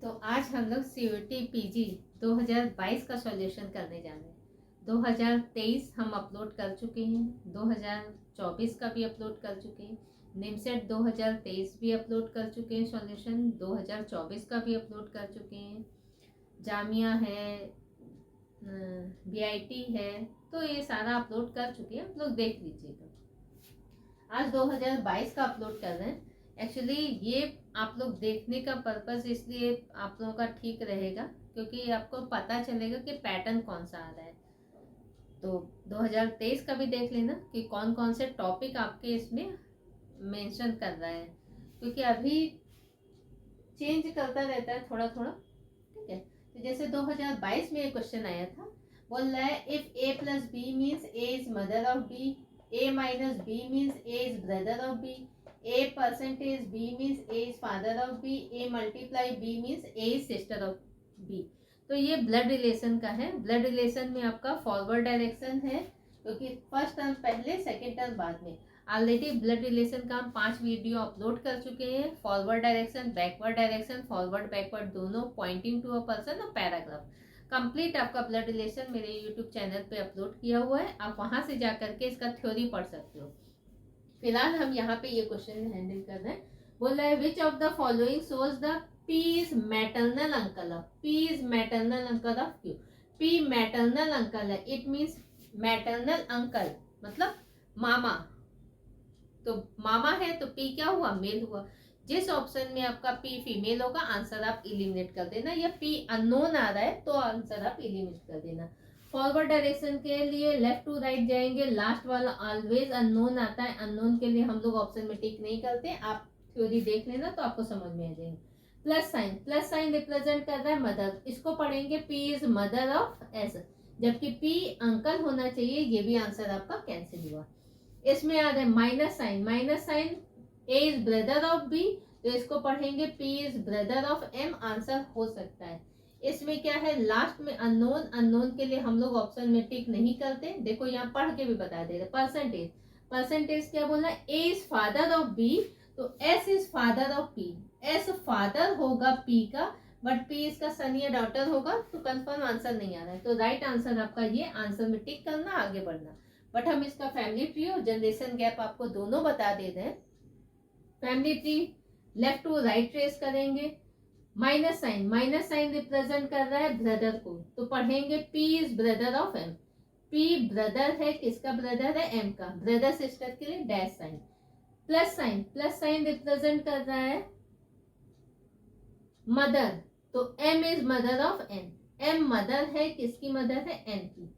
तो आज हम लोग सीयूटी पीजी 2022 का सॉल्यूशन करने जा रहे हैं। 2023 हम अपलोड कर चुके हैं, 2024 का भी अपलोड कर चुके हैं, निमसेट 2023 भी अपलोड कर चुके हैं, सॉल्यूशन 2024 का भी अपलोड कर चुके हैं, जामिया है, बीआईटी है, तो ये सारा अपलोड कर चुके हैं। आप लोग देख लीजिएगा। आज 2022 का अपलोड कर रहे हैं। एक्चुअली ये आप लोग देखने का पर्पस इसलिए आप लोगों का ठीक रहेगा क्योंकि आपको पता चलेगा कि पैटर्न कौन सा आ रहा है। तो 2023 का भी देख लेना कि कौन कौन से टॉपिक आपके इसमें मेंशन कर रहा है, क्योंकि अभी चेंज करता रहता है थोड़ा थोड़ा। ठीक है, तो जैसे 2022 में एक क्वेश्चन आया था, बोल रहा है if a plus B means a is mother of b, a minus b means a is brother of b, a percentage b means a is father of b, a multiply b means a is sister of b। तो ये blood relation का है। Blood relation में आपका forward direction है क्योंकि first term पहले second term बाद में। ऑलरेडी ब्लड रिलेशन का हम 5 वीडियो अपलोड कर चुके हैं। Forward direction, backward direction, forward backward दोनों, पॉइंटिंग टू अ पर्सन और पैराग्राफ। कंप्लीट आपका ब्लड रिलेशन मेरे यूट्यूब चैनल पे अपलोड किया हुआ है, आप वहां से जा करके इसका थ्योरी पढ़ सकते हो। फिलहाल हम यहाँ पे ये क्वेश्चन हैंडल कर रहे हैं। बोल रहा है which of the following shows the P is maternal uncle of, P is maternal uncle of Q। P maternal uncle है, इट मीन्स मैटरनल अंकल मतलब मामा। तो मामा है तो P क्या हुआ, मेल हुआ। जिस ऑप्शन में आपका P फीमेल होगा आंसर आप इलिमिनेट कर देना, या P अननोन आ रहा है तो आंसर आप इलिमिनेट कर देना। फॉरवर्ड डायरेक्शन के लिए लेफ्ट टू राइट जाएंगे, लास्ट वाला ऑलवेज अननोन आता है। अननोन के लिए हम लोग ऑप्शन में टिक नहीं करते, आप थ्योरी देख लेना तो आपको समझ में आ जाएंगे। Plus sign, plus sign represent कर रहा है मदर, इसको पढ़ेंगे P is mother of S, जबकि P अंकल होना चाहिए, ये भी आंसर आपका कैंसिल हुआ। इसमें आ रहा है minus sign, minus sign A is brother of B, तो इसको पढ़ेंगे P is brother of M, answer हो सकता है। इसमें क्या है, लास्ट में अननोन, अननोन के लिए हम लोग ऑप्शन में टिक नहीं करते। देखो यहाँ पढ़ के भी बता दे रहे। परसेंटेज, परसेंटेज क्या बोला, A is father of B, तो S is father of P। S father होगा P का, बट P इसका सन या डॉटर होगा, तो कंफर्म आंसर नहीं आ रहा है। तो राइट आंसर आपका ये, आंसर में टिक करना, आगे बढ़ना। बट हम इसका फैमिली ट्री और जनरेशन गैप आपको दोनों बता दे रहे हैं। Family tree left to right trace करेंगे। Minus sign, minus sign represent कर रहा है ब्रदर को, तो पढ़ेंगे P is brother of M। P brother है, किसका ब्रदर है, M का। ब्रदर सिस्टर के लिए dash sign. Plus sign, plus sign represent कर रहा है मदर, तो M is mother of N। M mother है, किसकी मदर है, N की।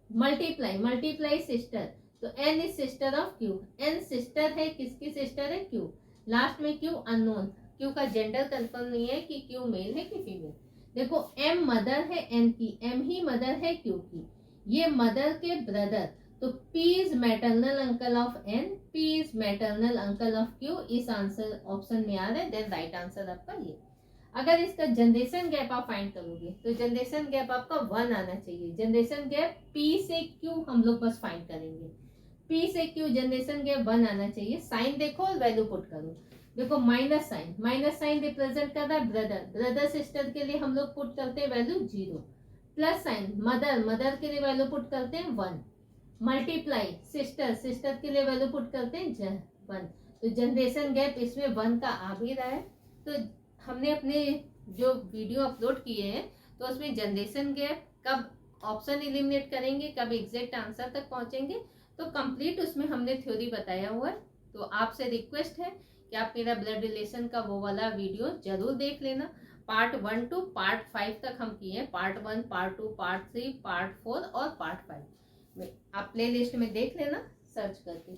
मल्टीप्लाई, मल्टीप्लाई सिस्टर, तो N is sister of Q। N sister है, किसकी सिस्टर है, Q। लास्ट में Q अननोन, Q का जेंडर कंफर्म नहीं है कि Q मेल है कि फीमेल। देखो M मदर है N की, M ही मदर है Q की, ये मदर के ब्रदर, तो P is maternal uncle of N, P is maternal uncle of Q। इस आंसर ऑप्शन में आ रहा है, देन राइट आंसर आपका ये। अगर इसका जनरेशन गैप आप फाइंड करोगे तो जनरेशन गैप आपका 1 आना चाहिए। जनरेशन गैप P से Q हम लोग बस फाइंड करेंगे, P से Q जनरेशन गैप 1 आना चाहिए। साइन देखो और वैल्यू पुट करो। देखो minus sign, minus sign represent कर रहा है ब्रदर, ब्रदर सिस्टर के लिए हम लोग पुट करते हैं value 0। Plus sign mother, mother के लिए वैल्यू पुट करते हैं 1। मल्टीप्लाई सिस्टर, सिस्टर के लिए वैल्यू पुट करते हैं 1। तो जनरेशन गैप इसमें 1 का आ भी रहा है। तो हमने अपने जो वीडियो अपलोड किए हैं तो उसमें जनरेशन गैप कब ऑप्शन एलिमिनेट करेंगे, कब एग्जैक्ट आंसर तक पहुंचेंगे, तो कंप्लीट उसमें हमने थ्योरी बताया हुआ है। तो आपसे रिक्वेस्ट है कि आप मेरा ब्लड रिलेशन का वो वाला वीडियो जरूर देख लेना। पार्ट 1 टू पार्ट 5 तक हम किए हैं। पार्ट 1, पार्ट 2, पार्ट 3, पार्ट 4 और पार्ट 5 में आप प्ले लिस्ट में देख लेना सर्च करके।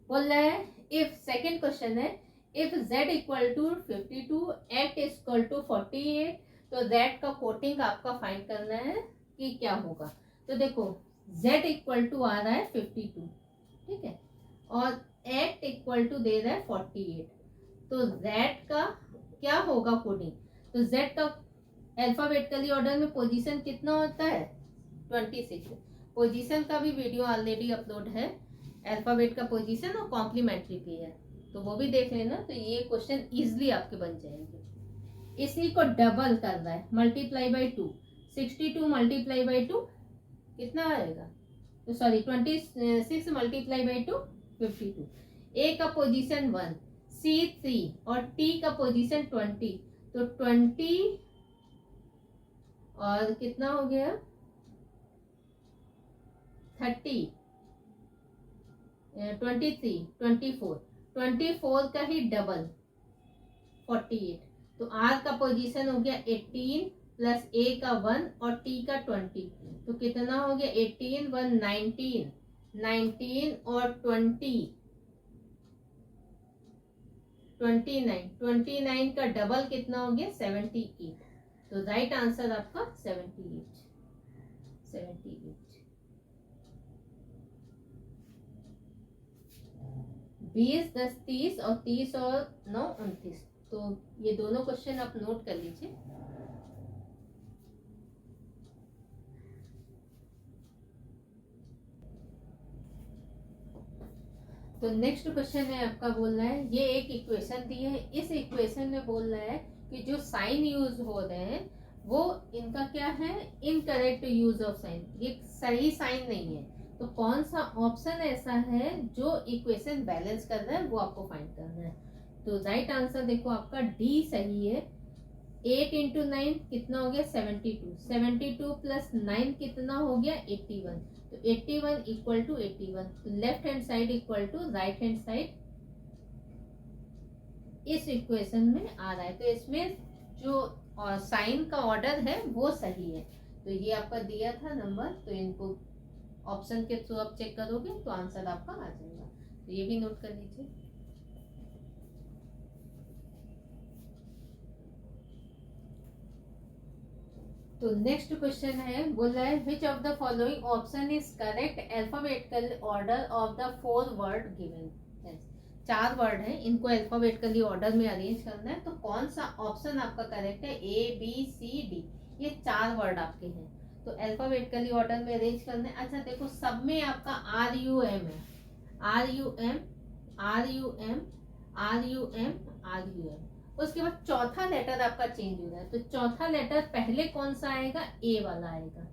बोल रहा है इफ, सेकेंड क्वेश्चन है, if z equal to 52, x equal to 48, तो z का कोटिंग आपका फाइंड करना है कि क्या होगा। तो देखो z इक्वल टू आ रहा है 52, ठीक है, और x इक्वल टू दे रहा है 48, तो z का क्या होगा कोडिंग। तो z का अल्फाबेटिकली ऑर्डर में पोजीशन कितना होता है, 26। पोजीशन का भी वीडियो ऑलरेडी अपलोड है, अल्फाबेट का पोजीशन और कॉम्प्लीमेंट्री भी है, तो वो भी देख लेना। तो ये क्वेश्चन इजीली आपके बन जाएंगे। इसी को डबल कर रहा है, मल्टीप्लाई बाई 2, 62 मल्टीप्लाई बाई 2 कितना आएगा, तो सॉरी 26 मल्टीप्लाई बाई 2 52। ए का पोजीशन 1, सी 3 और टी का पोजीशन 20, तो 20 और कितना हो गया 30, 23, 24 का ही डबल 48, तो आर का पोजीशन हो गया 18 प्लस ए का 1 और टी का 20, तो कितना हो गया 18 1 19, 19 और 20 29, 29 का डबल कितना हो गया 78, तो राइट आंसर आपका 78। 20 10 30 और 30 और 9 29, तो ये दोनों क्वेश्चन आप नोट कर लीजिए। तो नेक्स्ट क्वेश्चन है आपका, बोल रहा है ये एक इक्वेशन दी है, इस इक्वेशन में बोल रहा है कि जो साइन यूज हो रहे हैं वो इनका क्या है, इनकरेक्ट यूज ऑफ साइन, ये सही साइन नहीं है। तो कौन सा ऑप्शन ऐसा है जो इक्वेशन बैलेंस कर रहा है, वो आपको फाइंड करना है। तो राइट आंसर देखो आपका डी सही है। 8 इंटू 9 कितना हो गया 72, 72 प्लस 9 कितना हो गया 81, तो 81 इक्वल टू 81, तो left hand side equal to right hand side इस इक्वेशन में आ रहा है। तो इसमें जो साइन का ऑर्डर है वो सही है। तो ये आपका दिया था नंबर, तो इनको ऑप्शन के थ्रू आप चेक करोगे तो आंसर आपका आ जाएगा। तो ये भी नोट कर लीजिए। तो नेक्स्ट क्वेश्चन है, बोल रहा है which of the following option is correct alphabetical order of the 4 word given. 4 word है, इनको अल्फाबेटिकली ऑर्डर में अरेंज करना है, तो कौन सा ऑप्शन आपका करेक्ट है, ए बी सी डी, ये 4 वर्ड आपके हैं, तो अल्फाबेटिकली ऑर्डर में अरेंज करना है। अच्छा देखो, सब में आपका आर यू एम है, R U M R U M R U M R U M, उसके बाद चौथा लेटर आपका चेंज हो रहा है, तो चौथा लेटर पहले कौन सा आएगा, ए वाला आएगा,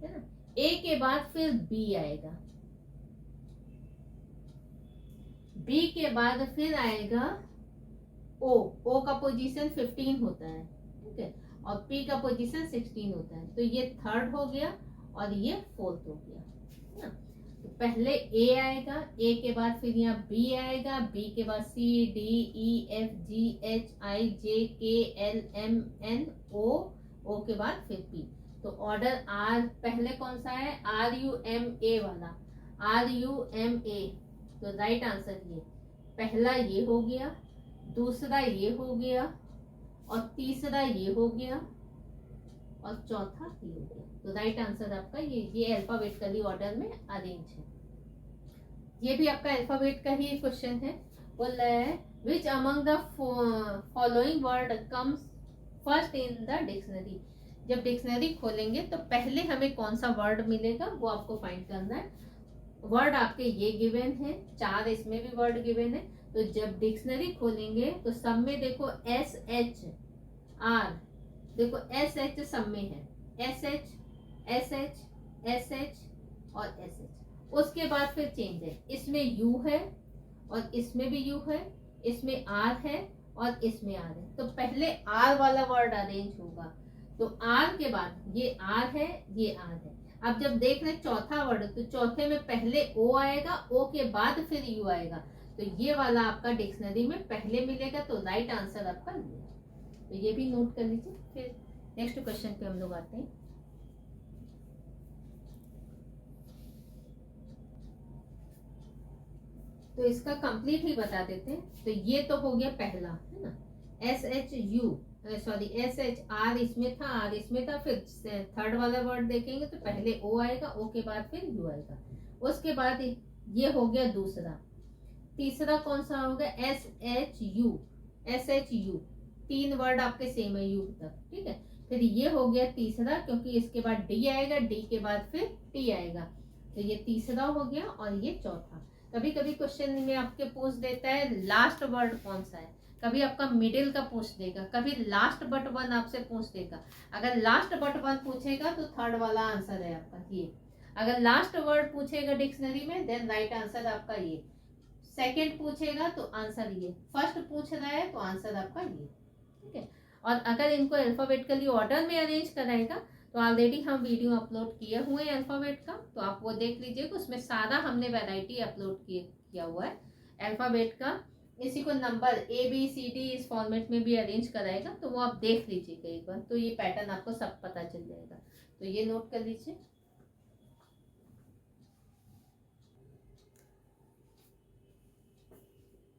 है ना, ए के बाद फिर बी आएगा, बी के बाद फिर आएगा ओ, ओ का पोजीशन 15 होता है, ठीक है, और पी का पोजीशन 16 होता है, तो ये थर्ड हो गया और ये फोर्थ हो गया, है ना। तो पहले ए आएगा, ए के बाद फिर यहाँ बी आएगा, बी के बाद C D E F G H I J K L M N O, O के बाद फिर पी। तो ऑर्डर आर पहले कौन सा है, आर यू एम ए वाला, आर यू एम ए, तो राइट आंसर ये पहला ये हो गया, दूसरा ये हो गया और तीसरा ये हो गया और चौथा ये हो गया। तो राइट आंसर आपका ये अल्फाबेटिकली ऑर्डर में अरेंज है। ये भी आपका अल्फाबेट का ही क्वेश्चन है। बोल रहा है which among the following word comes first in the dictionary. जब डिक्शनरी खोलेंगे तो पहले हमें कौन सा वर्ड मिलेगा वो आपको फाइंड करना है। वर्ड आपके ये गिवन है, 4 इसमें भी वर्ड गिवन है। तो जब डिक्शनरी खोलेंगे तो सब में देखो एस एच आर, देखो एस एच सब में है, S H S H S H और एस एच, उसके बाद फिर चेंज है, इसमें यू है और इसमें भी यू है, इसमें आर है और इसमें आर है, तो पहले आर वाला वर्ड अरेंज होगा। तो आर के बाद ये आर है, ये आर है। अब जब देख रहे चौथा वर्ड, तो चौथे में पहले ओ आएगा, ओ के बाद फिर यू आएगा, तो ये वाला आपका डिक्शनरी में पहले मिलेगा, तो राइट आंसर आपका ये। तो ये भी नोट कर लीजिए। फिर नेक्स्ट क्वेश्चन पे हम लोग आते हैं। तो इसका कंप्लीट ही बता देते हैं। तो ये तो हो गया पहला, है ना, S H U sorry S H R इसमें था, आर इसमें था, फिर थर्ड वाला वर्ड देखेंगे तो पहले ओ आएगा, ओ के बाद फिर यू आएगा, उसके बाद ये हो गया दूसरा। तीसरा कौन सा होगा, S H U, S H U, 3 word आपके सेम है यू तक, ठीक है। फिर ये हो गया तीसरा, क्योंकि इसके बाद डी आएगा, डी के बाद फिर टी आएगा, तो ये तीसरा हो गया और ये चौथा। कभी कभी क्वेश्चन में आपके पूछ देता है लास्ट वर्ड कौन सा है, कभी आपका मिडिल का पूछ देगा, कभी लास्ट बट वन आपसे पूछ देगा। अगर लास्ट बट वन पूछेगा तो थर्ड वाला आंसर है आपका ये। अगर लास्ट वर्ड पूछेगा डिक्शनरी में देन राइट आंसर आपका ये। सेकंड पूछेगा तो आंसर ये। फर्स्ट पूछ रहा है तो आंसर आपका ये। ठीक है। और अगर इनको अल्फाबेटिकली ऑर्डर में अरेंज कराएगा तो ऑलरेडी हम वीडियो अपलोड किए हुए हैं अल्फाबेट का, तो आप वो देख लीजिएगा। उसमें सारा हमने वैरायटी अपलोड किया हुआ है अल्फाबेट का। इसी को नंबर ABCD इस फॉर्मेट में भी अरेंज कराएगा, तो वो आप देख लीजिएगा एक बार, तो ये पैटर्न आपको सब पता चल जाएगा। तो ये नोट कर लीजिए।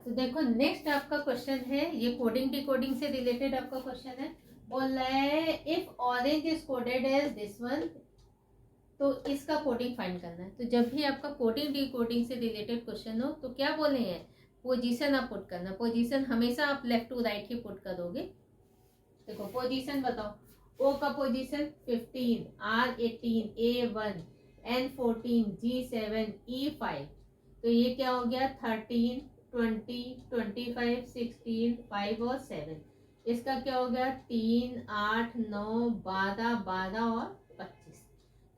तो देखो नेक्स्ट आपका क्वेश्चन है, ये कोडिंग डिकोडिंग से रिलेटेड आपका क्वेश्चन है। बोल रहा है if orange is coded as this one, तो इसका कोडिंग फाइंड करना है। तो जब भी आपका कोडिंग डिकोडिंग से रिलेटेड क्वेश्चन हो तो क्या बोले हैं, पोजीशन आप पुट करना। पोजीशन हमेशा आप लेफ्ट टू राइट ही पुट करोगे। देखो पोजीशन बताओ, O का position 15, R 18, A 1, N 14, G 7, E 5। तो ये क्या हो गया 13, 20, 25, 16, 5 और 7। इसका क्या हो गया 3, 8, 9, 12, 12 और 25।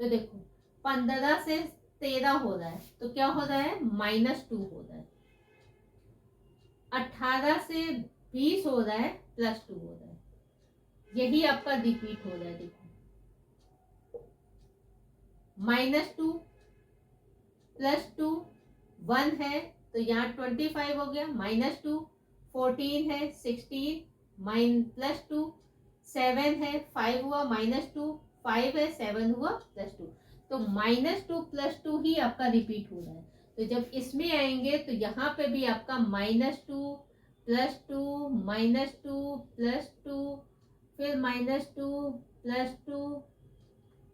तो देखो 15 से 13 हो रहा है तो क्या हो रहा है -2 हो रहा है। 18 से 20 हो रहा है +2 हो रहा है। यही आपका रिपीट हो रहा है। देखो -2 +2 1 है तो यहाँ 25 हो गया, -2 14 है 16 +2 7 है 5 हुआ -2 5 है 7 हुआ +2। तो -2 +2 ही आपका रिपीट हो रहा है। तो जब इसमें आएंगे तो यहाँ पे भी आपका -2 +2 -2 +2 फिर -2 +2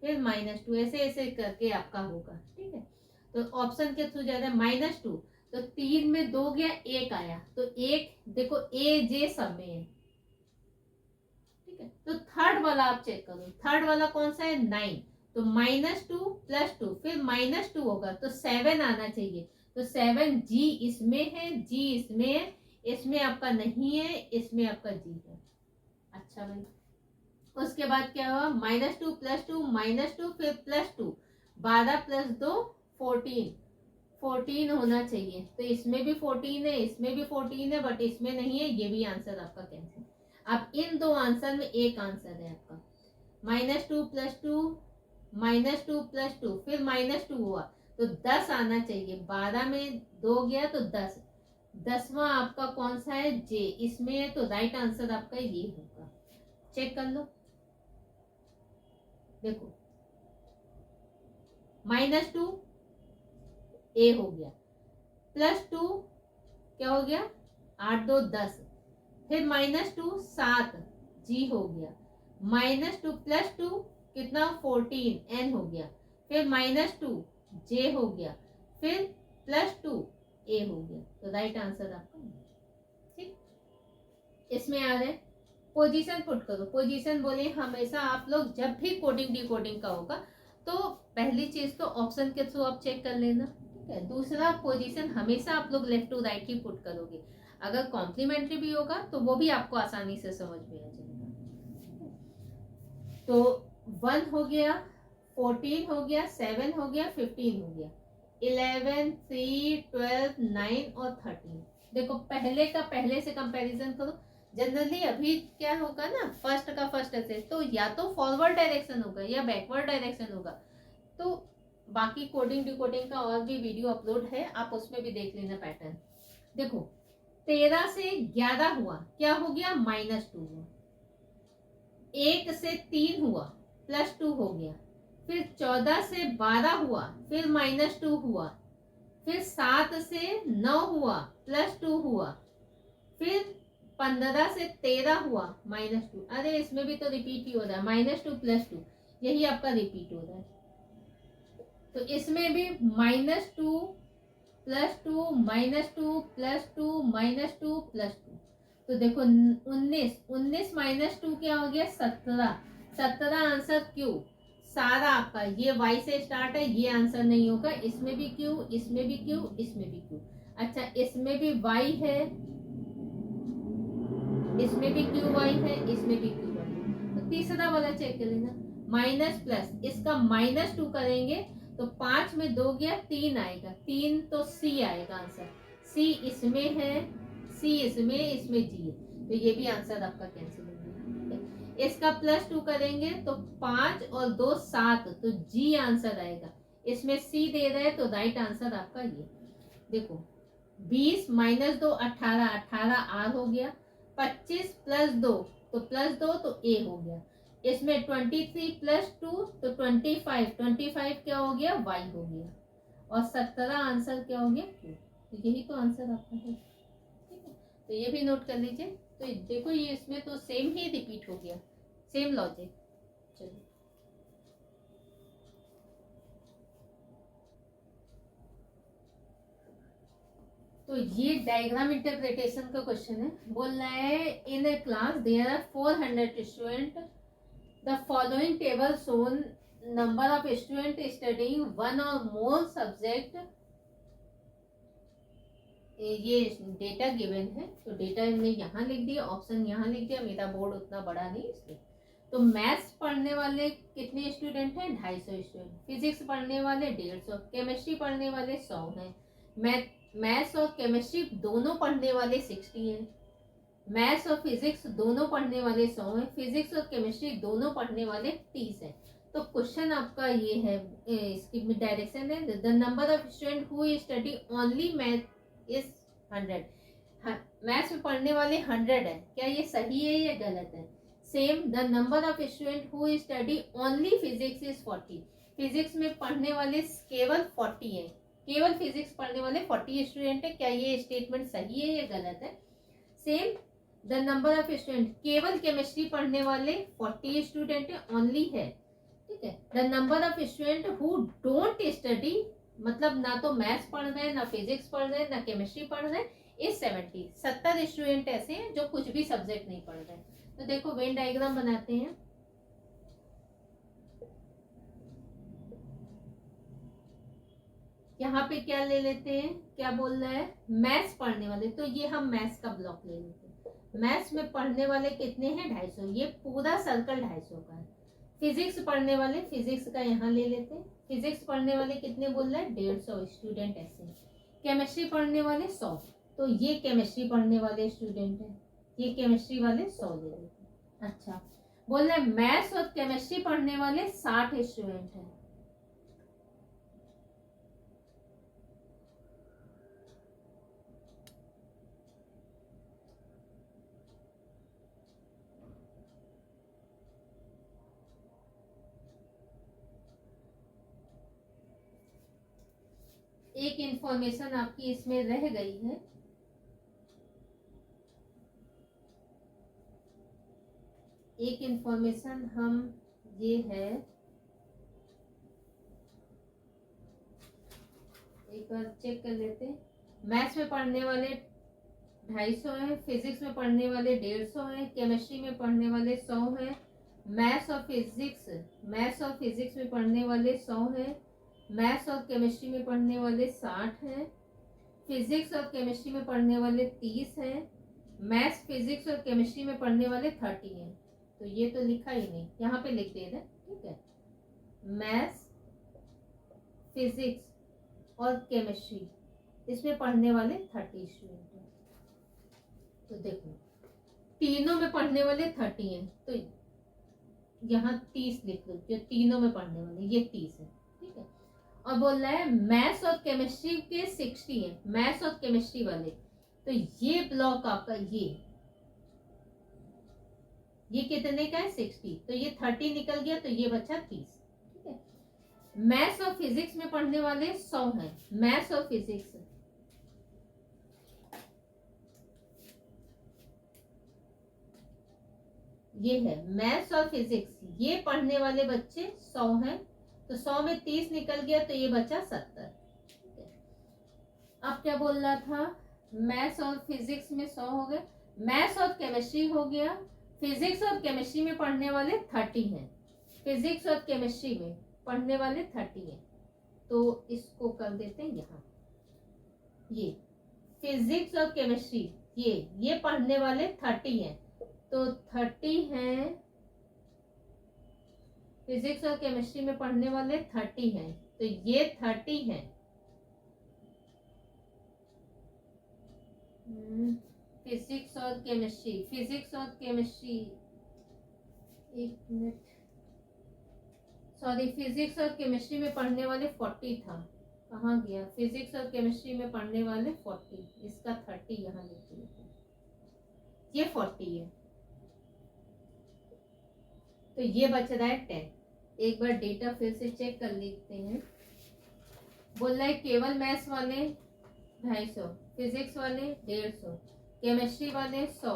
फिर -2, ऐसे ऐसे करके आपका होगा। ठीक है। तो ऑप्शन के थ्रू जा रहा है -2, तो 3 में 2 गया 1 आया, तो 1 देखो A J सब में है। ठीक है। तो थर्ड वाला आप चेक करो, थर्ड वाला कौन सा है 9, तो -2 +2 फिर -2 होगा तो 7 आना चाहिए। तो 7 G इसमें है, G इसमें है, इसमें आपका नहीं है, इसमें आपका G है। अच्छा भाई, उसके बाद क्या हुआ -2 +2 -2 फिर +2 12 + 2 14 होना चाहिए। तो इसमें भी 14 है, इसमें भी 14 है, बट इसमें नहीं है, ये भी आंसर आपका कैंसिल। अब इन दो आंसर में एक आंसर है आपका -2 +2 -2 +2 फिर -2 हुआ तो 10 आना चाहिए। 12 में 2 गया तो 10, 10वां आपका कौन सा है J इसमें है, तो राइट आंसर आपका ये होगा। चेक कर लो। देखो -2 A हो गया, +2 क्या हो गया 8 2 10, फिर -2 7 G हो गया, -2 +2 कितना 14 N हो गया, फिर -2 J हो गया, फिर +2 A हो गया। तो राइट आंसर आपका। ठीक, इसमें आ रहे पोजीशन पुट करो। पोजीशन बोले हमेशा आप लोग जब भी कोडिंग डिकोडिंग का होगा तो पहली चीज तो ऑप्शन के थ्रू आप चेक कर लेना। ठीक है। दूसरा पोजीशन हमेशा आप लोग लेफ्ट टू राइट ही पुट करोगे। अगर कॉम्प्लीमेंट्री भी होगा तो वो भी आपको आसानी से समझ में आ जाएगा। तो 1 हो गया, 14 हो गया, 7 हो गया, 15 हो गया, 11 3 12 9 और 13। देखो पहले का पहले से कंपैरिजन करो। जनरली अभी क्या होगा ना, फर्स्ट का फर्स्ट ऐसे तो या तो फॉरवर्ड डायरेक्शन होगा या बैकवर्ड डायरेक्शन होगा। तो बाकी कोडिंग डिकोडिंग का और भी वीडियो अपलोड है, आप उसमें भी देख लेना पैटर्न। देखो 13 से 11 हुआ, क्या हो गया -2 हुआ। 1 से 3 हुआ +2 हो गया, फिर 14 से 12 हुआ, फिर -2 हुआ, फिर 7 से 9 हुआ +2 हुआ, फिर 15 से 13 हुआ -2। अरे इसमें भी तो रिपीट ही हो रहा है, -2 +2 यही आपका रिपीट हो रहा है। तो इसमें भी -2 +2 -2 +2 -2 +2। तो देखो 19 -2 क्या हो गया 17 आंसर क्यों सारा आपका ये y से स्टार्ट है, ये आंसर नहीं होगा। इसमें भी q, इसमें भी q, इसमें भी q। अच्छा इसमें भी y है, इसमें भी क्यू वाई है, इसमें भी क्यू वाई है। तो तीसरा वाला चेक कर लेना। माइनस प्लस, इसका -2 करेंगे तो 5 में 2 गया 3 आएगा, 3 तो सी आएगा आंसर। सी इसमें है, सी इसमें, इसमें जी है, तो ये भी आंसर आपका कैंसिल हो गया। इसका +2 करेंगे तो 5 और 2 7, तो जी आंसर आएगा। इसमें सी दे रहे हैं तो राइट आंसर आपका ये। देखो 20 - 2 18, 18 आर हो गया। 25 + 2 तो +2 तो ए हो गया। इसमें 23 + 2 तो 25, 25 क्या हो गया, वाई हो गया। और 17 आंसर क्या हो गया, क्यू। तो यही तो आंसर आपका है, ठीक है। तो ये भी नोट कर लीजिए। तो देखो ये इसमें तो सेम ही रिपीट हो गया, सेम लॉजिक। चलिए तो ये डायग्राम इंटरप्रिटेशन का क्वेश्चन है। बोल रहा है in a class there are 400 student, the following table shown number of student studying one और मोर सब्जेक्ट। ये डेटा गिवन है, तो डेटा हमने यहाँ लिख दिया, ऑप्शन यहाँ लिख दिया। मेरा बोर्ड उतना बड़ा नहीं इसलिए। तो मैथ्स पढ़ने वाले कितने स्टूडेंट हैं, 250 स्टूडेंट। फिजिक्स पढ़ने वाले 150, केमिस्ट्री पढ़ने वाले 100 हैं। मैथ्स और केमिस्ट्री दोनों पढ़ने वाले 60 हैं। मैथ्स और फिजिक्स दोनों पढ़ने वाले 100 हैं। फिजिक्स और केमिस्ट्री दोनों पढ़ने वाले 30 हैं। तो क्वेश्चन आपका ये है, इसकी डायरेक्शन है the number of student who study only math is 100। Maths में पढ़ने वाले 100 है, क्या ये सही है या गलत है। Same the number of student who study only physics is 40। Physics में पढ़ने वाले केवल 40 है, केवल फिजिक्स पढ़ने वाले 40 स्टूडेंट है, क्या ये स्टेटमेंट सही है या गलत है। Same the number of student, केवल केमिस्ट्री पढ़ने वाले 40 स्टूडेंट है, ओनली है, ठीक है। The number of student who don't study, मतलब ना तो मैथ्स पढ़ रहे हैं, ना फिजिक्स पढ़ रहे हैं, ना केमिस्ट्री पढ़ रहे हैं, इज 70। 70 स्टूडेंट ऐसे हैं जो कुछ भी सब्जेक्ट नहीं पढ़ रहे हैं। तो देखो वेन डायग्राम बनाते हैं। यहाँ पे क्या ले लेते हैं, क्या बोल रहा है, मैथ्स पढ़ने वाले, तो ये हम मैथ्स का ब्लॉक ले लेते हैं। मैथ्स में पढ़ने वाले कितने हैं, 250, ये पूरा सर्कल 250 का है। फिजिक्स पढ़ने वाले, फिजिक्स का यहाँ ले लेते हैं। फिजिक्स पढ़ने वाले कितने बोल रहे हैं, 150 स्टूडेंट ऐसे। केमिस्ट्री पढ़ने वाले 100, तो ये केमिस्ट्री पढ़ने वाले स्टूडेंट है, ये केमिस्ट्री वाले 100 ले लेते हैं। अच्छा बोल रहे हैं मैथ्स और केमिस्ट्री पढ़ने वाले 60 स्टूडेंट है। एक इंफॉर्मेशन आपकी इसमें रह गई है, एक इंफॉर्मेशन हम ये है, एक बार चेक कर लेते हैं। मैथ्स में पढ़ने वाले 250 हैं, फिजिक्स में पढ़ने वाले 150 हैं, केमिस्ट्री में पढ़ने वाले 100 हैं। मैथ्स और फिजिक्स में पढ़ने वाले 100 हैं। मैथ्स और केमिस्ट्री में पढ़ने वाले 60 हैं। फिजिक्स और केमिस्ट्री में पढ़ने वाले 30 हैं। मैथ्स फिजिक्स और केमिस्ट्री में पढ़ने वाले 30 हैं। तो ये तो लिखा ही नहीं, यहाँ पे लिख देना, ठीक है। मैथ्स फिजिक्स और केमिस्ट्री इसमें पढ़ने वाले 30 स्टूडेंट हैं। तो देखो तीनों में पढ़ने वाले 30 हैं, तो यहाँ 30 लिख लो, जो तीनों में पढ़ने वाले ये 30 है, ठीक है। और बोल रहा है मैथ्स और केमिस्ट्री के 60 है, मैथ्स और केमिस्ट्री वाले। तो ये ब्लॉक आपका ये कितने का है, 60, तो ये 30 निकल गया, तो ये बचा 30, ठीक है। मैथ्स और फिजिक्स में पढ़ने वाले 100 हैं, मैथ्स और फिजिक्स, ये है मैथ्स और फिजिक्स, ये पढ़ने वाले बच्चे 100 हैं, तो 100 में 30 निकल गया, तो ये बचा 70, ठीक है। अब क्या बोल रहा था, मैथ्स और फिजिक्स में 100 हो गए, मैथ्स और केमिस्ट्री हो गया। फिजिक्स और केमिस्ट्री में पढ़ने वाले 30 हैं, फिजिक्स और केमिस्ट्री में पढ़ने वाले 30 हैं, तो इसको कर देते हैं यहाँ। ये फिजिक्स और केमिस्ट्री ये पढ़ने वाले 30 हैं, तो 30 हैं, फिजिक्स और केमिस्ट्री में पढ़ने वाले 30 हैं, तो ये 30 हैं। फिजिक्स और केमिस्ट्री, एक मिनट, सॉरी, फिजिक्स और केमिस्ट्री में पढ़ने वाले 40 था, कहाँ गया? फिजिक्स और केमिस्ट्री में पढ़ने वाले 40, इसका 30 यहाँ लिख लेते हैं, ये 40 है, तो ये बच रहा है 10। एक बार डेटा फिर से चेक कर लेते हैं। बोल रहा है केवल मैथ्स वाले 250, फिजिक्स वाले 150, केमिस्ट्री वाले 100,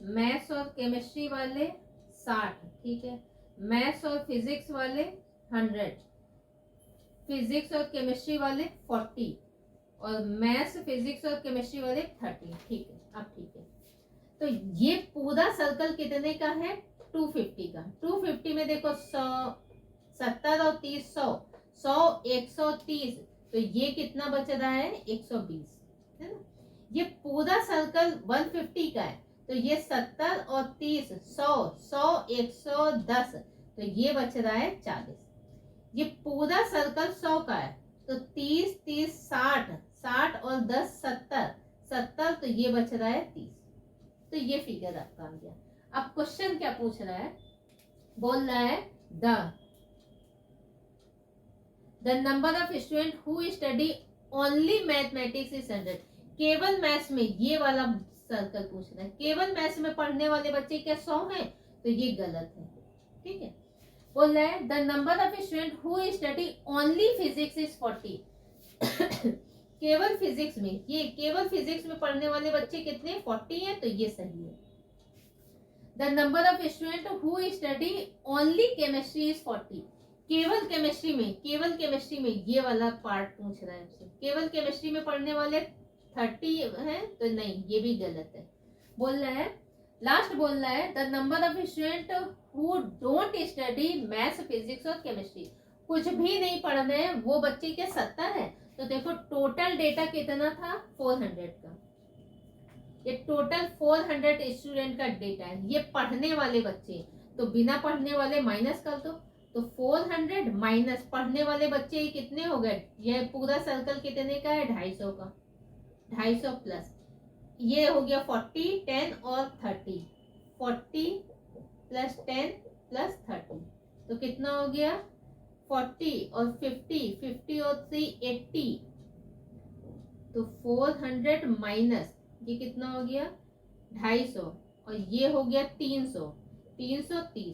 मैथ्स और केमिस्ट्री वाले 60, ठीक है, मैथ्स और फिजिक्स वाले 100, फिजिक्स और केमिस्ट्री वाले 40 और मैथ्स फिजिक्स और केमिस्ट्री वाले 30, ठीक है। अब ठीक है, तो ये पूरा सर्कल कितने का है? 250 का। 250 में देखो 100, 70 और 30 100, 100 130, तो ये कितना बच रहा है? 120, है ना। ये पूरा सर्कल 150 का है, तो ये 70 और 30 100, 100 110, तो ये बच रहा है 40। ये पूरा सर्कल 100 का है, तो 30 30 60, 60 और 10 70, 70, तो ये बच रहा है 30। तो ये फिगर आपका आ गया। अब क्वेश्चन क्या पूछ रहा है? बोल रहा है the number of student who study only mathematics is 100। केवल मैथ्स में, ये वाला सर्कल पूछ रहा है, केवल मैथ्स में पढ़ने वाले बच्चे क्या 100 हैं? तो ये गलत है, ठीक है। बोल रहा है the number of student who study only physics is 40। केवल फिजिक्स में, ये केवल फिजिक्स में पढ़ने वाले बच्चे कितने? 40 हैं, तो ये सही है। The number of student who study only chemistry is 40। केवल केमिस्ट्री में ये वाला पार्ट पूछ रहा है आपसे, केवल केमिस्ट्री में पढ़ने वाले 30 हैं, तो नहीं, ये भी गलत है। बोल रहा है लास्ट, बोल रहा है the number of student who don't study maths physics और केमिस्ट्री, कुछ भी नहीं पढ़ना है वो बच्चे के 70 है। तो देखो टोटल डेटा कितना था? 400 का। ये टोटल 400 स्टूडेंट का डेटा है, ये पढ़ने वाले बच्चे, तो बिना पढ़ने वाले माइनस कर दो, तो 400 माइनस पढ़ने वाले बच्चे कितने हो गए? ये पूरा सर्कल कितने का है? 250 का। 250 प्लस ये हो गया 40, 10 और 30, 40 प्लस 10 प्लस 30, तो कितना हो गया? 40 और 50, 50 और 3 80, तो 400 माइनस ये कितना हो गया? 250, और ये हो गया 300, 330,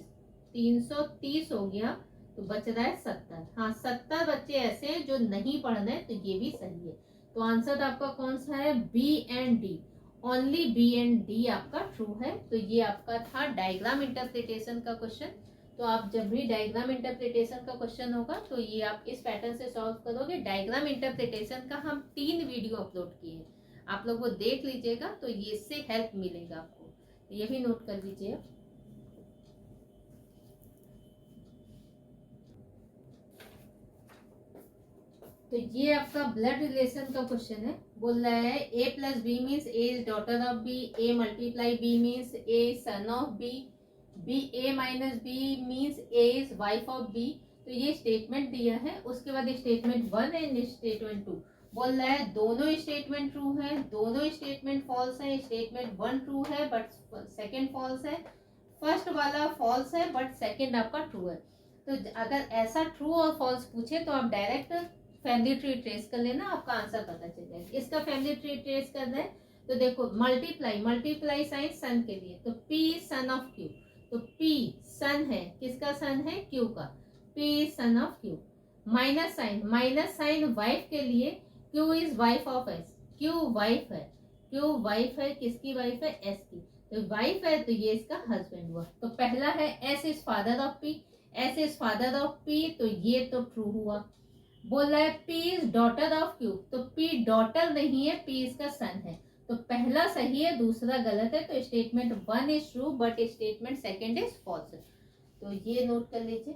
330 हो गया, तो बच रहा है 70। हाँ, 70 बच्चे ऐसे हैं जो नहीं पढ़ना है, तो ये भी सही है। तो आंसर आपका कौन सा है? B and D, only B and D आपका ट्रू है। तो ये आपका था डायग्राम इंटरप्रिटेशन का क्वेश्चन। तो आप जब भी डायग्राम इंटरप्रिटेशन का क्वेश्चन होगा तो ये आप इस पैटर्न से सॉल्व करोगे। डायग्राम इंटरप्रिटेशन का हम 3 वीडियो अपलोड किए हैं, आप लोग वो देख लीजिएगा, तो ये इससे हेल्प मिलेगा आपको, ये भी नोट कर लीजिए। तो ये आपका ब्लड रिलेशन का क्वेश्चन है। बोल रहा है A plus B means A is daughter of B, A multiply B means A is son of B, B A minus B means A is wife of B. तो ये statement दिया है। उसके बाद स्टेटमेंट 1 एंड स्टेटमेंट 2। बोल रहा है दोनों स्टेटमेंट ट्रू है, दोनों स्टेटमेंट फॉल्स है। स्टेटमेंट 1 ट्रू है बट सेकंड फॉल्स है, फर्स्ट वाला फॉल्स है बट सेकंड आपका ट्रू है। तो अगर ऐसा ट्रू और फॉल्स पूछे तो आप डायरेक्ट फैमिली ट्री ट्रेस कर लेना, आपका आंसर पता चल जाएगा। इसका फैमिली ट्री ट्रेस करना है तो देखो मल्टीप्लाई साइन सन के लिए, तो P सन ऑफ Q, तो P सन है, किसका सन है? Q का, P son of Q। Minus sign wife के लिए, Q is wife of S, Q wife है, किसकी वाइफ है? S की। तो वाइफ है तो ये इसका हस्बैंड हुआ। तो पहला है S is father of P, S is father of P, तो ये तो ट्रू हुआ। बोल रहा है P is daughter of Q, तो P डॉटर नहीं है, P इसका सन है। तो पहला सही है, दूसरा गलत है। तो statement 1 is true but statement second is false. तो ये नोट कर लीजिए।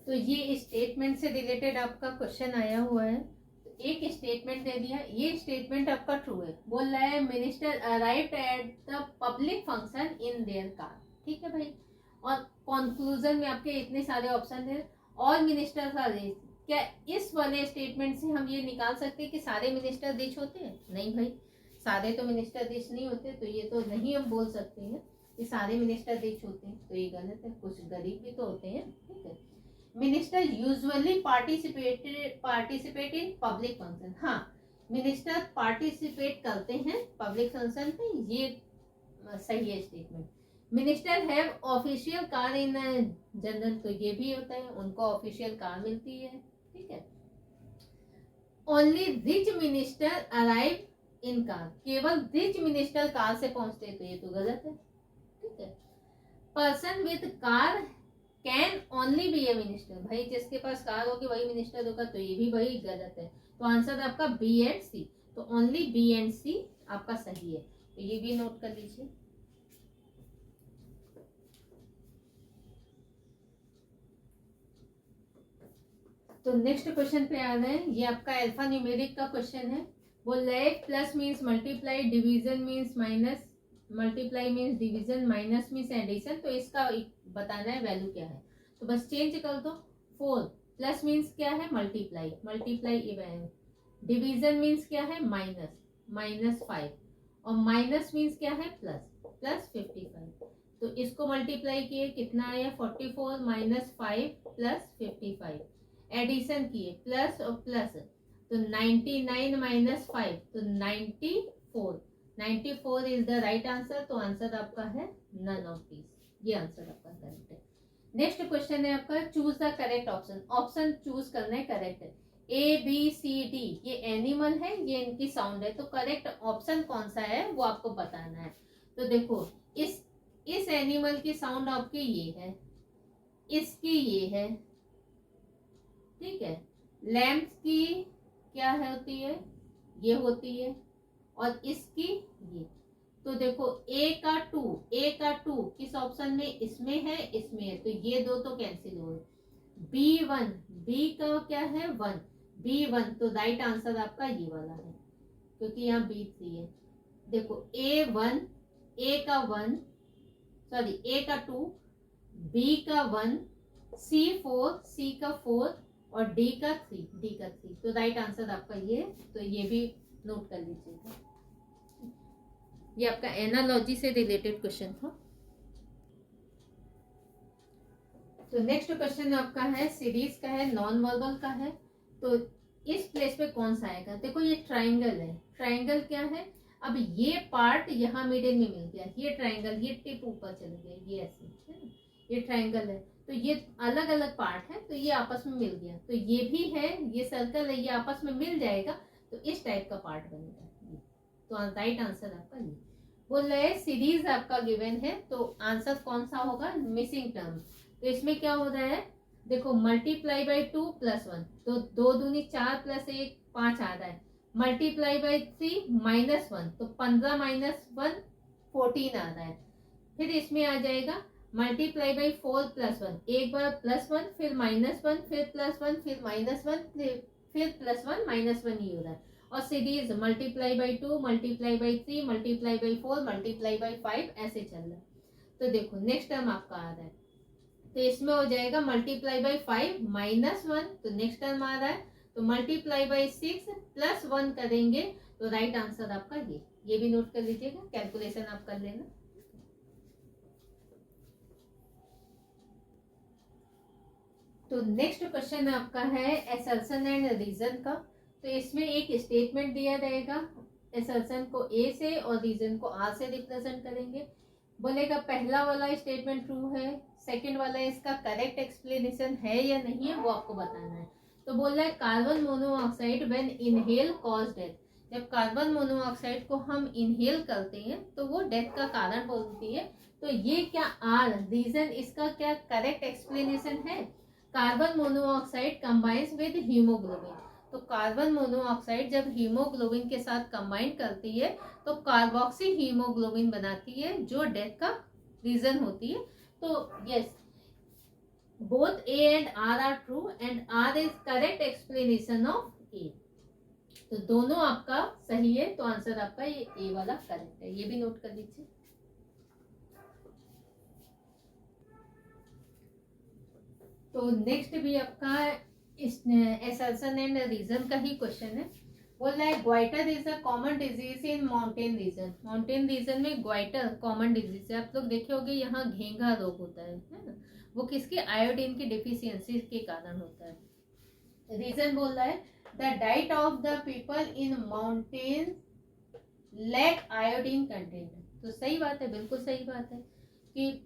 तो ये स्टेटमेंट से रिलेटेड आपका क्वेश्चन आया हुआ है। तो एक स्टेटमेंट दे दिया, ये स्टेटमेंट आपका ट्रू है, बोल रहा है minister arrived at the public function in their car. ठीक है भाई, और कंक्लूजन में आपके इतने सारे ऑप्शन है, और मिनिस्टर का रिच। क्या इस वाले स्टेटमेंट से हम ये निकाल सकते हैं कि सारे मिनिस्टर रिच होते हैं? नहीं भाई, सारे तो मिनिस्टर रिच नहीं होते, तो ये तो नहीं हम बोल सकते हैं कि सारे मिनिस्टर रिच होते हैं, तो ये गलत है, कुछ गरीब भी तो होते हैं। ठीक है, minister usually participate in public function. हाँ, मिनिस्टर पार्टिसिपेट करते हैं पब्लिक फंक्शन में, ये सही है statement. Minister have official car in general, तो ये भी होता है, उनको ऑफिशियल कार मिलती है। ठीक है, only rich minister arrive in car, केवल रिच मिनिस्टर कार से पहुंचते हैं, तो ये तो गलत है। ठीक है, person with car can only be a minister, भाई जिसके पास कार होगी वही मिनिस्टर होगा, तो ये भी वही गलत है। तो आंसर आपका बी एंड सी, तो ओनली बी एंड सी आपका सही है, तो ये भी नोट कर लीजिए। तो नेक्स्ट क्वेश्चन पे आ रहे हैं, ये आपका अल्फा न्यूमेरिक का क्वेश्चन है। बोल रहे हैं plus means multiply, division means minus, multiply means division, minus means addition, तो इसका बताना है वैल्यू क्या है। तो बस चेंज कर दो, 4 प्लस मीन्स क्या है multiply, multiply even, division means क्या है माइनस, -5, और माइनस मीन्स क्या है प्लस, +55। तो इसको मल्टीप्लाई किए कितना आया 44 -5 +55, एडिशन किए प्लस और प्लस, तो 99 - 5 तो 94, 94 इज द राइट आंसर। तो आंसर आपका है नन ऑफ दिस, ये आंसर आपका करेक्ट है। नेक्स्ट क्वेश्चन है आपका choose the correct option, option choose करना है करेक्ट है। A B C D ये एनिमल है, ये इनकी साउंड है, तो करेक्ट ऑप्शन कौन सा है वो आपको बताना है। तो देखो इस एनिमल की साउंड आपकी ये है, इसकी ये है, ठीक है, लैम्प की क्या है होती है, ये होती है, और इसकी ये। तो देखो ए का टू किस ऑप्शन में, इसमें है, इसमें है, तो ये दो तो कैंसिल हो गए। B1 बी का क्या है 1, B1 तो राइट आंसर आपका ये वाला है, क्योंकि यहाँ B3 है। देखो A1 A का 1 सॉरी A का 2, B का 1, C4 C का 4 और D का 3, तो राइट आंसर आपका ये, तो ये भी नोट कर लीजिएगा। ये आपका एनालॉजी से रिलेटेड क्वेश्चन था। तो नेक्स्ट क्वेश्चन आपका है सीरीज का है, नॉन वर्बल का है। तो इस प्लेस पे कौन सा आएगा, देखो ये ट्राइंगल है, ट्राइंगल क्या है, अब ये पार्ट यहाँ मिडिल में मिल गया, ये ट्राइंगल, ये टिप ऊपर चले गया, ये ऐसे है ना? ये ट्राइंगल है, तो ये अलग अलग पार्ट है, तो ये आपस में मिल गया, तो ये भी है, ये सर्कल है, ये आपस में मिल जाएगा, तो इस टाइप का पार्ट बनेगा। तो राइट आंसर आपका ये। बोल रहे हैं सीरीज आपका गिवन है, तो आंसर कौन सा होगा, मिसिंग टर्म। तो इसमें क्या हो रहा है, देखो मल्टीप्लाई बाई 2 + 1, तो 2 दूनी 4 + 1 5 आ रहा है, मल्टीप्लाई बाई 3 -1, तो 15 - 1 14 आ रहा है। फिर इसमें आ जाएगा मल्टीप्लाई बाई 4 + 1, एक बार +1 फिर -1 फिर +1 फिर -1 फिर +1 -1 ही हो रहा है। और series multiply by 2 multiply by 3 multiply by 4 multiply by 5 ऐसे चल रहा है। तो देखो नेक्स्ट टर्म आपका आ रहा है, तो इसमें हो जाएगा मल्टीप्लाई बाई 5 -1, तो नेक्स्ट टर्म आ रहा है, तो मल्टीप्लाई बाई 6 +1 करेंगे, तो राइट आंसर आपका ये भी नोट कर लीजिएगा, कैलकुलेशन आप कर लेना। तो नेक्स्ट क्वेश्चन आपका है असर्शन एंड रीजन का। तो इसमें एक स्टेटमेंट दिया रहेगा, असर्शन को ए से और रीजन को आर से रिप्रेजेंट करेंगे। बोलेगा पहला वाला स्टेटमेंट ट्रू है, सेकंड वाला इसका करेक्ट एक्सप्लेनेशन है या नहीं है वो आपको बताना है। तो बोल रहा है carbon monoxide when inhale cause death, जब कार्बन मोनोऑक्साइड को हम इनहेल करते हैं तो वो डेथ का कारण बनती है। तो ये क्या आर रीजन इसका क्या करेक्ट एक्सप्लेनेशन है, carbon monoxide combines with haemoglobin. तो कार्बन मोनोऑक्साइड जब हीमोग्लोबिन के साथ कंबाइन करती है तो कार्बोक्सी हीमोग्लोबिन बनाती है, जो डेथ का रीजन होती है। तो yes, both A and R are true and R is correct explanation of A. तो दोनों आपका सही है, तो आंसर आपका ये ए वाला करेक्ट है, ये भी नोट कर लीजिए। तो नेक्स्ट भी आपका एसर्शन एंड रीजन का ही क्वेश्चन है। बोल रहा है goitre is a common disease in mountain region. Mountain region में ग्वाइटर कॉमन डिजीज है। आप लोग देखे होंगे यहाँ घेंघा रोग होता है ना, वो किसकी, आयोडीन की डिफिशियंसी के कारण होता है। रीजन बोल रहा है the diet of the people in mountain lack iodine content. तो सही बात है, बिल्कुल सही बात है कि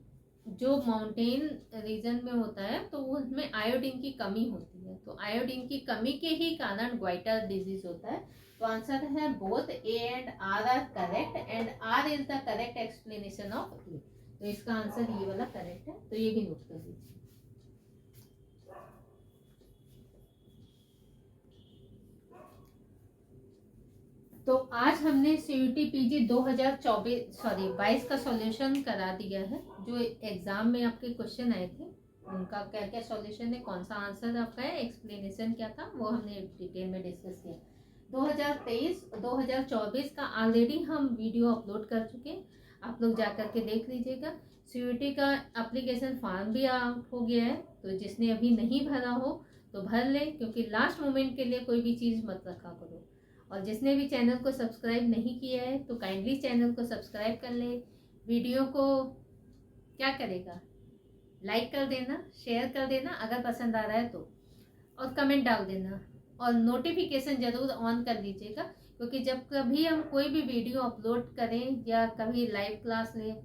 जो माउंटेन रीजन में होता है तो वो उसमें आयोडीन की कमी होती है, तो आयोडीन की कमी के ही कारण ग्वाइटर डिजीज होता है। तो आंसर है both A and R are correct and R is the correct explanation of A. तो इसका आंसर ये वाला करेक्ट है, तो ये भी नोट कर लीजिए। तो आज हमने सीयूटी पीजी 22 का सॉल्यूशन करा दिया है। जो एग्जाम में आपके क्वेश्चन आए थे उनका क्या क्या सॉल्यूशन है, कौन सा आंसर आपका है, एक्सप्लेनेशन क्या था, वो हमने डिटेल में डिस्कस किया। 2023-2024 का ऑलरेडी हम वीडियो अपलोड कर चुके हैं, आप लोग जा करके देख लीजिएगा। सीयूटी का एप्लीकेशन फॉर्म भी आउट हो गया है, तो जिसने अभी नहीं भरा हो तो भर ले, क्योंकि लास्ट मोमेंट के लिए कोई भी चीज़ मत रखा करो। और जिसने भी चैनल को सब्सक्राइब नहीं किया है तो काइंडली चैनल को सब्सक्राइब कर ले। वीडियो को क्या करेगा, लाइक कर देना, शेयर कर देना अगर पसंद आ रहा है तो, और कमेंट डाल देना, और नोटिफिकेशन ज़रूर ऑन कर लीजिएगा, क्योंकि जब कभी हम कोई भी वीडियो अपलोड करें या कभी लाइव क्लास लें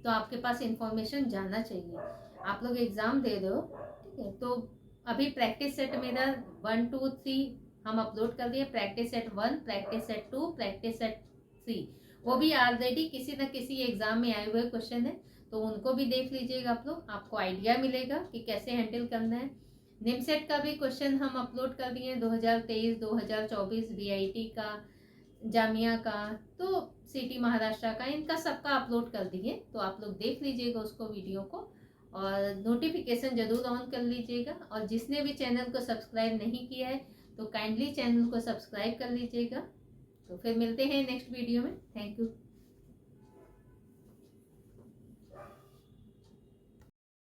तो आपके पास इंफॉर्मेशन जाना चाहिए। आप लोग एग्ज़ाम दे रहे हो, ठीक है, तो अभी प्रैक्टिस सेट मेरा 1 2 3 हम अपलोड कर दिए। Practice set 1, practice set 2, practice set 3, वो भी ऑलरेडी किसी न किसी एग्जाम में आए हुए क्वेश्चन है, तो उनको भी देख लीजिएगा आप लोग, आपको आइडिया मिलेगा कि कैसे हैंडल करना है। निमसेट का भी क्वेश्चन हम अपलोड कर दिए 2023-2024 बीआईटी का, जामिया का, तो सिटी महाराष्ट्र का, इनका सबका अपलोड कर दिए, तो आप लोग देख लीजिएगा उसको, वीडियो को, और नोटिफिकेशन जरूर ऑन कर लीजिएगा। और जिसने भी चैनल को सब्सक्राइब नहीं किया है तो काइंडली चैनल को सब्सक्राइब कर लीजिएगा। तो फिर मिलते हैं नेक्स्ट वीडियो में। Thank you.